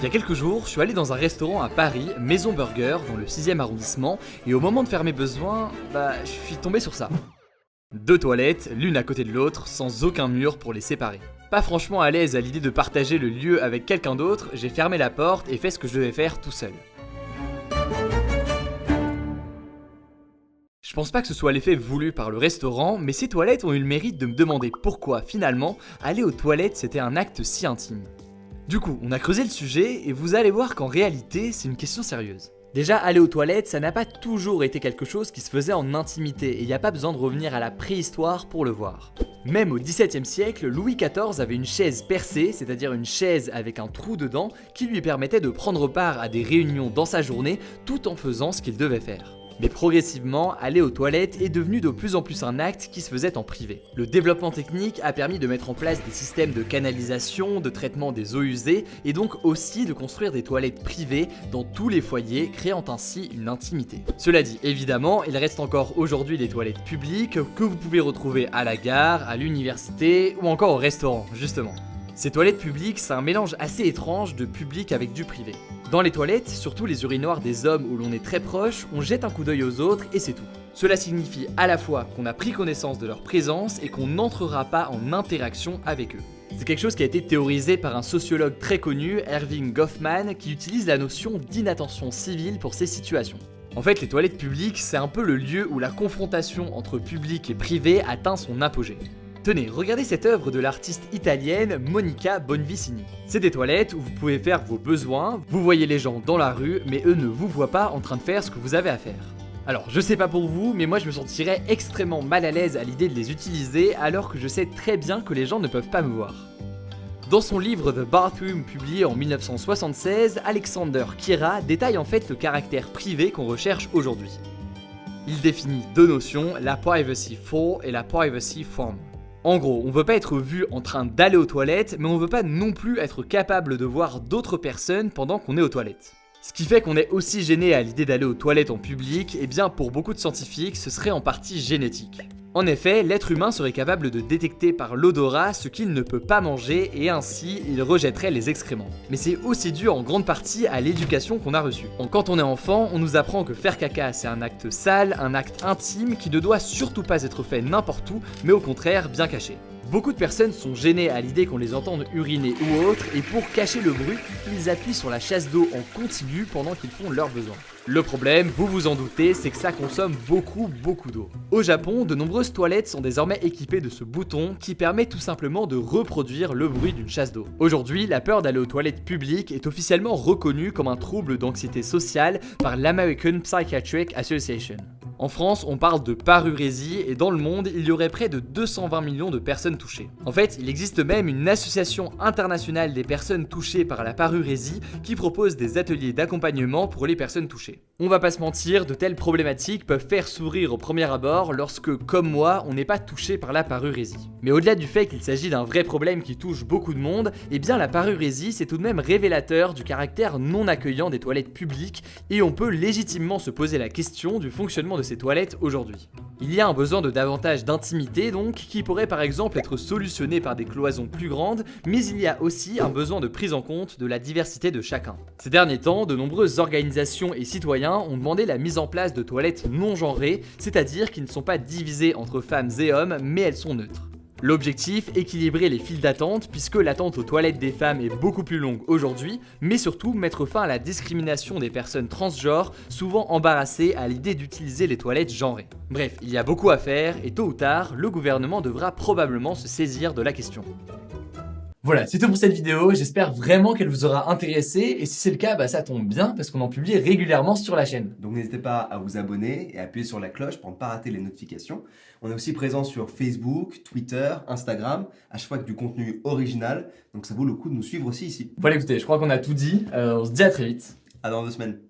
y a quelques jours, je suis allé dans un restaurant à Paris, Maison Burger, dans le 6e arrondissement, et au moment de faire mes besoins, je suis tombé sur ça. Deux toilettes, l'une à côté de l'autre, sans aucun mur pour les séparer. Pas franchement à l'aise à l'idée de partager le lieu avec quelqu'un d'autre, j'ai fermé la porte et fait ce que je devais faire tout seul. Je pense pas que ce soit l'effet voulu par le restaurant, mais ces toilettes ont eu le mérite de me demander pourquoi, finalement, aller aux toilettes c'était un acte si intime. Du coup, on a creusé le sujet et vous allez voir qu'en réalité, c'est une question sérieuse. Déjà, aller aux toilettes, ça n'a pas toujours été quelque chose qui se faisait en intimité et il n'y a pas besoin de revenir à la préhistoire pour le voir. Même au XVIIe siècle, Louis XIV avait une chaise percée, c'est-à-dire une chaise avec un trou dedans, qui lui permettait de prendre part à des réunions dans sa journée tout en faisant ce qu'il devait faire. Mais progressivement, aller aux toilettes est devenu de plus en plus un acte qui se faisait en privé. Le développement technique a permis de mettre en place des systèmes de canalisation, de traitement des eaux usées, et donc aussi de construire des toilettes privées dans tous les foyers, créant ainsi une intimité. Cela dit, évidemment, il reste encore aujourd'hui des toilettes publiques que vous pouvez retrouver à la gare, à l'université ou encore au restaurant, justement. Ces toilettes publiques, c'est un mélange assez étrange de public avec du privé. Dans les toilettes, surtout les urinoirs des hommes où l'on est très proche, on jette un coup d'œil aux autres et c'est tout. Cela signifie à la fois qu'on a pris connaissance de leur présence et qu'on n'entrera pas en interaction avec eux. C'est quelque chose qui a été théorisé par un sociologue très connu, Erving Goffman, qui utilise la notion d'inattention civile pour ces situations. En fait, les toilettes publiques, c'est un peu le lieu où la confrontation entre public et privé atteint son apogée. Tenez, regardez cette œuvre de l'artiste italienne Monica Bonvicini. C'est des toilettes où vous pouvez faire vos besoins, vous voyez les gens dans la rue, mais eux ne vous voient pas en train de faire ce que vous avez à faire. Alors, je sais pas pour vous, mais moi je me sentirais extrêmement mal à l'aise à l'idée de les utiliser alors que je sais très bien que les gens ne peuvent pas me voir. Dans son livre The Bathroom publié en 1976, Alexander Kira détaille en fait le caractère privé qu'on recherche aujourd'hui. Il définit deux notions, la privacy for et la privacy from. En gros, on veut pas être vu en train d'aller aux toilettes, mais on veut pas non plus être capable de voir d'autres personnes pendant qu'on est aux toilettes. Ce qui fait qu'on est aussi gêné à l'idée d'aller aux toilettes en public, et bien pour beaucoup de scientifiques, ce serait en partie génétique. En effet, l'être humain serait capable de détecter par l'odorat ce qu'il ne peut pas manger et ainsi il rejetterait les excréments. Mais c'est aussi dû en grande partie à l'éducation qu'on a reçue. Quand on est enfant, on nous apprend que faire caca c'est un acte sale, un acte intime qui ne doit surtout pas être fait n'importe où, mais au contraire bien caché. Beaucoup de personnes sont gênées à l'idée qu'on les entende uriner ou autre, et pour cacher le bruit, ils appuient sur la chasse d'eau en continu pendant qu'ils font leurs besoins. Le problème, vous vous en doutez, c'est que ça consomme beaucoup d'eau. Au Japon, de nombreuses toilettes sont désormais équipées de ce bouton qui permet tout simplement de reproduire le bruit d'une chasse d'eau. Aujourd'hui, la peur d'aller aux toilettes publiques est officiellement reconnue comme un trouble d'anxiété sociale par l'American Psychiatric Association. En France, on parle de parurésie et dans le monde, il y aurait près de 220 millions de personnes touchées. En fait, il existe même une association internationale des personnes touchées par la parurésie qui propose des ateliers d'accompagnement pour les personnes touchées. On va pas se mentir, de telles problématiques peuvent faire sourire au premier abord lorsque, comme moi, on n'est pas touché par la parurésie. Mais au-delà du fait qu'il s'agit d'un vrai problème qui touche beaucoup de monde, eh bien la parurésie c'est tout de même révélateur du caractère non accueillant des toilettes publiques et on peut légitimement se poser la question du fonctionnement de ces toilettes aujourd'hui. Il y a un besoin de davantage d'intimité donc, qui pourrait par exemple être solutionné par des cloisons plus grandes, mais il y a aussi un besoin de prise en compte de la diversité de chacun. Ces derniers temps, de nombreuses organisations et citoyens ont demandé la mise en place de toilettes non genrées, c'est-à-dire qui ne sont pas divisées entre femmes et hommes, mais elles sont neutres. L'objectif, équilibrer les files d'attente puisque l'attente aux toilettes des femmes est beaucoup plus longue aujourd'hui, mais surtout mettre fin à la discrimination des personnes transgenres, souvent embarrassées à l'idée d'utiliser les toilettes genrées. Bref, il y a beaucoup à faire et tôt ou tard, le gouvernement devra probablement se saisir de la question. Voilà, c'est tout pour cette vidéo, j'espère vraiment qu'elle vous aura intéressé et si c'est le cas, ça tombe bien parce qu'on en publie régulièrement sur la chaîne. Donc n'hésitez pas à vous abonner et à appuyer sur la cloche pour ne pas rater les notifications. On est aussi présent sur Facebook, Twitter, Instagram, à chaque fois avec du contenu original, donc ça vaut le coup de nous suivre aussi ici. Voilà, écoutez, je crois qu'on a tout dit, on se dit à très vite. À dans 2 semaines.